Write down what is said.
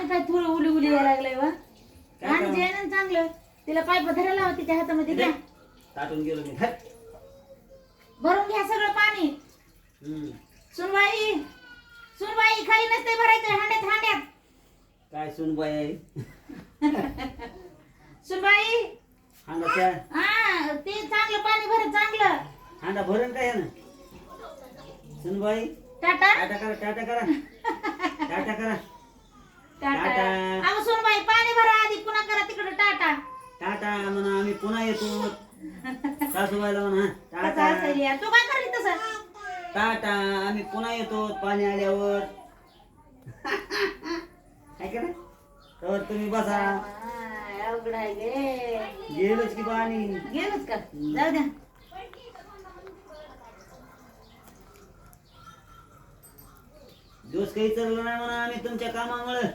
पाणी काय थोडं उली उली यायला लागलंय वा काय आणि करावं? जेवण चांगलं तिला पाईप धरायला लावा तिच्या हातामध्ये द्या ताटून गेलो मी हट. भरून घ्या सगळं पाणी हम्म. सुनबाई सुनबाई खाली नसते भरायचं हांड्यात हांड्यात काय सुनबाई आहे सुनबाई हांडा हा ते चांगलं पाणी भरत चांगलं हांडा भरण काय ना सुनबाई टाटा टाटा करा टाटा करा टाटा करा टाटा टाटा. अहो सुनबाई पाणी भरा आधी पुन्हा करा तिकडे टाटा टाटा म्हणा आम्ही पुन्हा येतो सासूबाईला म्हणा कसं टाटा असेल यार तू काय करली तसं टाटा आम्ही पुन्हा येतो पाणी आल्यावर काय करा तर तुम्ही बसा अवघड आहे गे गेलोच की पाणी गेलोच का जाऊ द्या दिवस काही चाललं नाही म्हणा आम्ही तुमच्या कामामुळे